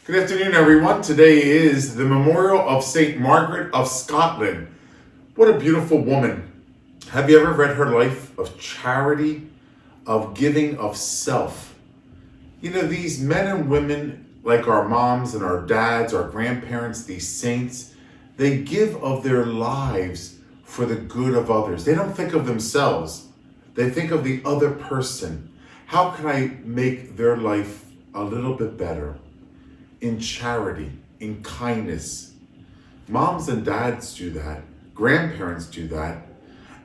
Good afternoon, everyone. Today is the memorial of St. Margaret of Scotland. What a beautiful woman. Have you ever read her life of charity, of giving of self? You know, these men and women, like our moms and our dads, our grandparents, these saints, they give of their lives for the good of others. They don't think of themselves. They think of the other person. How can I make their life a little bit better? In charity, in kindness. Moms and dads do that. Grandparents do that.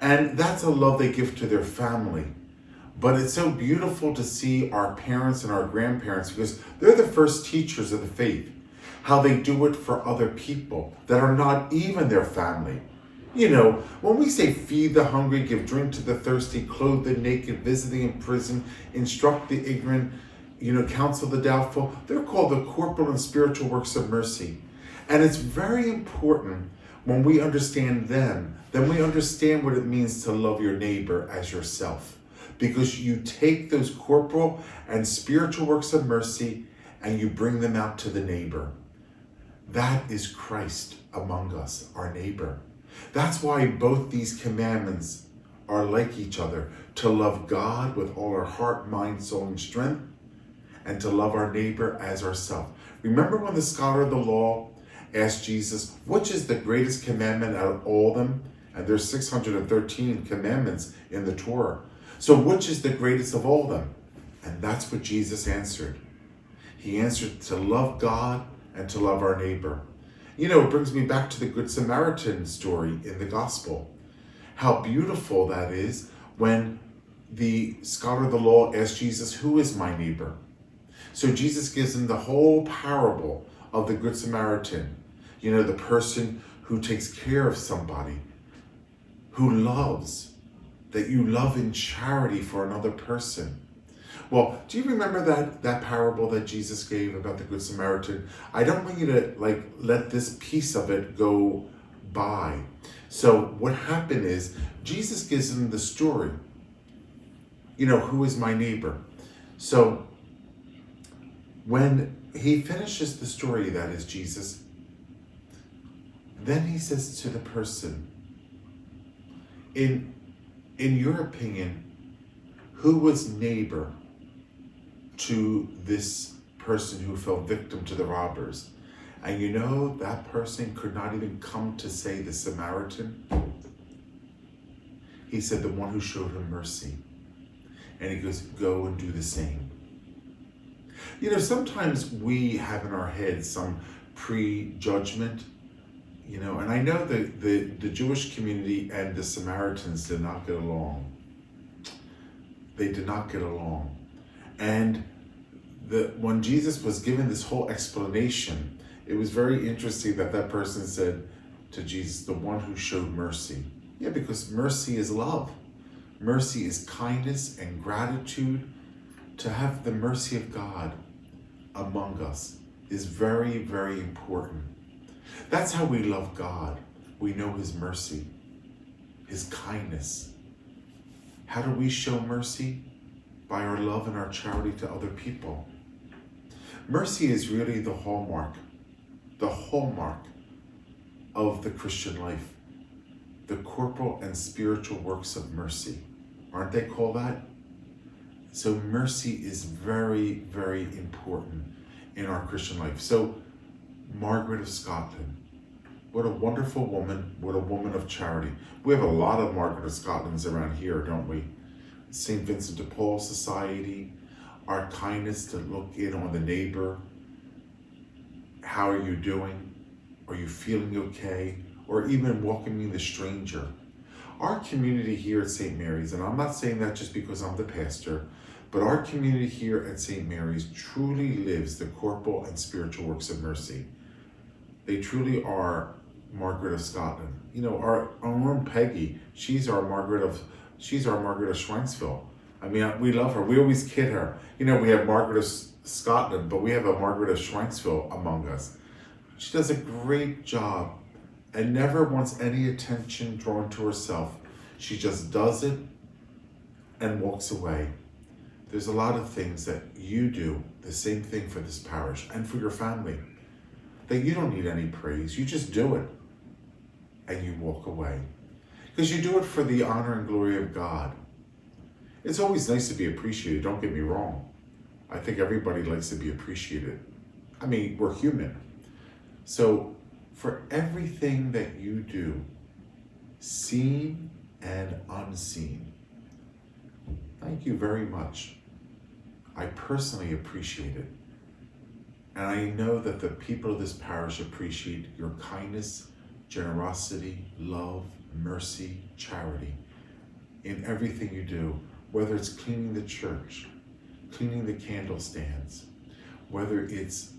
And that's a love they give to their family. But it's so beautiful to see our parents and our grandparents, because they're the first teachers of the faith, how they do it for other people that are not even their family. You know, when we say feed the hungry, give drink to the thirsty, clothe the naked, visit the imprisoned, instruct the ignorant, counsel the doubtful, they're called the corporal and spiritual works of mercy. And it's very important when we understand them, then we understand what it means to love your neighbor as yourself. Because you take those corporal and spiritual works of mercy and you bring them out to the neighbor. That is Christ among us, our neighbor. That's why both these commandments are like each other, to love God with all our heart, mind, soul, and strength, and to love our neighbor as ourselves. Remember when the scholar of the law asked Jesus, which is the greatest commandment out of all of them? And there's 613 commandments in the Torah. So which is the greatest of all of them? And that's what Jesus answered. He answered to love God and to love our neighbor. You know, it brings me back to the Good Samaritan story in the gospel. How beautiful that is when the scholar of the law asked Jesus, who is my neighbor? So Jesus gives him the whole parable of the Good Samaritan. You know, the person who takes care of somebody, who loves, that you love in charity for another person. Well, do you remember that parable that Jesus gave about the Good Samaritan? I don't want you to let this piece of it go by. So what happened is Jesus gives him the story. You know, who is my neighbor? So when he finishes the story, that is Jesus, then he says to the person, in your opinion, who was neighbor to this person who fell victim to the robbers? And you know, that person could not even come to say the Samaritan. He said the one who showed him mercy. And he goes, go and do the same. You know, sometimes we have in our head some prejudgment, and I know the Jewish community and the Samaritans did not get along. They did not get along. And when Jesus was given this whole explanation, it was very interesting that person said to Jesus, the one who showed mercy. Yeah, because mercy is love. Mercy is kindness and gratitude. To have the mercy of God among us is very, very important. That's how we love God. We know his mercy, his kindness. How do we show mercy? By our love and our charity to other people. Mercy is really the hallmark of the Christian life. The corporal and spiritual works of mercy. Aren't they called that? So mercy is very, very important in our Christian life. So Margaret of Scotland, what a wonderful woman, what a woman of charity. We have a lot of Margaret of Scotlands around here, don't we? St. Vincent de Paul Society, our kindness to look in on the neighbor. How are you doing? Are you feeling okay? Or even welcoming the stranger. Our community here at St. Mary's, and I'm not saying that just because I'm the pastor, but our community here at St. Mary's truly lives the corporal and spiritual works of mercy. They truly are Margaret of Scotland. You know, our own Peggy, she's our Margaret of Schwenksville. I mean, we love her. We always kid her. You know, we have Margaret of Scotland, but we have a Margaret of Schwenksville among us. She does a great job and never wants any attention drawn to herself. She just does it and walks away. There's a lot of things that you do the same thing for this parish and for your family. That you don't need any praise. You just do it and you walk away. Because you do it for the honor and glory of God. It's always nice to be appreciated, don't get me wrong. I think everybody likes to be appreciated. I mean, we're human. So for everything that you do, seen and unseen, thank you very much. I personally appreciate it. And I know that the people of this parish appreciate your kindness, generosity, love, mercy, charity in everything you do, whether it's cleaning the church, cleaning the candle stands, whether it's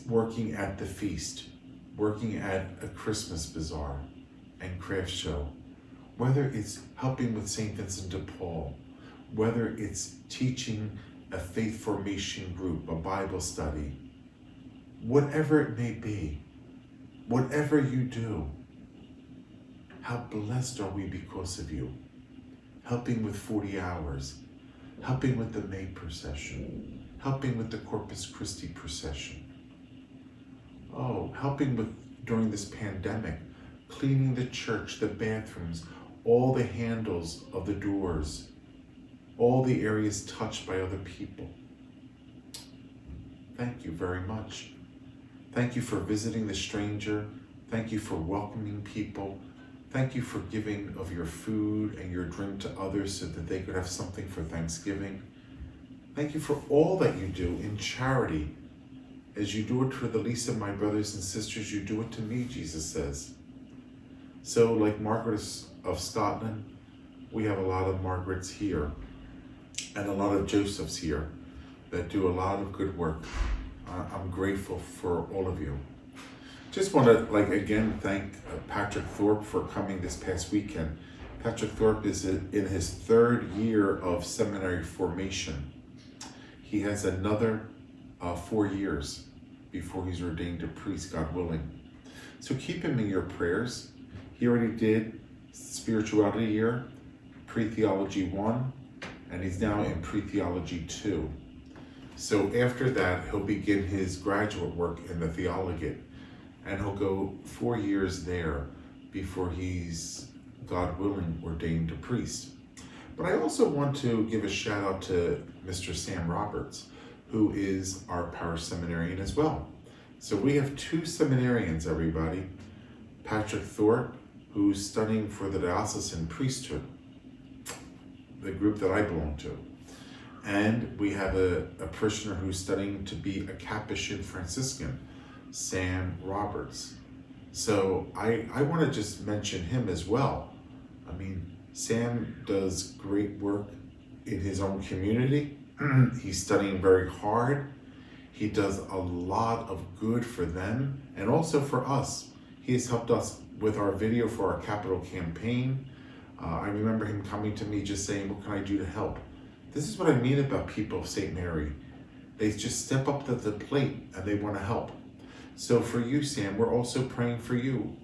working at the feast, working at a Christmas bazaar and craft show, whether it's helping with St. Vincent de Paul, whether it's teaching a faith formation group, a Bible study, whatever it may be, whatever you do, how blessed are we because of you. Helping with 40 hours, helping with the May procession, helping with the Corpus Christi procession. Oh, helping with, during this pandemic, cleaning the church, the bathrooms, all the handles of the doors, all the areas touched by other people. Thank you very much. Thank you for visiting the stranger. Thank you for welcoming people. Thank you for giving of your food and your drink to others so that they could have something for Thanksgiving. Thank you for all that you do in charity. As you do it for the least of my brothers and sisters, you do it to me, Jesus says. So like Margaret of Scotland, we have a lot of Margarets here and a lot of Josephs here that do a lot of good work. I'm grateful for all of you. Just want to, again, thank Patrick Thorpe for coming this past weekend. Patrick Thorpe is in his 3rd year of seminary formation. He has another 4 years before he's ordained a priest, God willing. So keep him in your prayers. He already did Spirituality Year, Pre-Theology 1, and he's now in Pre-Theology 2. So after that, he'll begin his graduate work in the Theologate. And he'll go 4 years there before he's, God willing, ordained a priest. But I also want to give a shout out to Mr. Sam Roberts, who is our parish seminarian as well. So we have 2 seminarians, everybody. Patrick Thorpe, who's studying for the diocesan priesthood, the group that I belong to. And we have a parishioner who's studying to be a Capuchin Franciscan, Sam Roberts. So I want to just mention him as well. I mean, Sam does great work in his own community. He's studying very hard. He does a lot of good for them and also for us. He has helped us with our video for our capital campaign. I remember him coming to me just saying, what can I do to help? This is what I mean about people of St. Mary. They just step up to the plate and they want to help. So for you, Sam, we're also praying for you.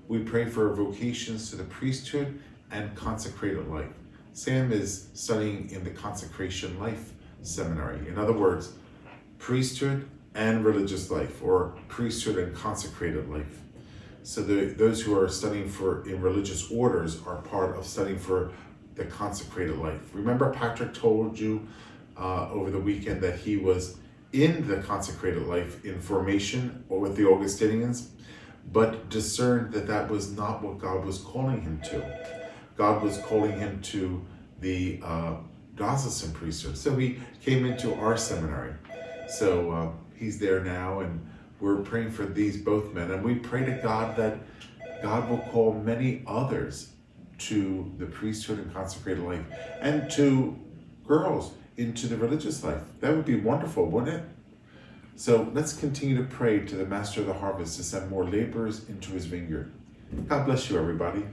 We pray for vocations to the priesthood and consecrated life. Sam is studying in the consecration life seminary. In other words, priesthood and religious life, or priesthood and consecrated life. So those who are studying in religious orders are part of studying for the consecrated life. Remember, Patrick told you over the weekend that he was in the consecrated life in formation or with the Augustinians, but discerned that that was not what God was calling him to. God was calling him to the diocesan priesthood. So he came into our seminary. So he's there now, and we're praying for these both men. And we pray to God that God will call many others to the priesthood and consecrated life, and to girls into the religious life. That would be wonderful, wouldn't it? So let's continue to pray to the Master of the Harvest to send more laborers into his vineyard. God bless you, everybody.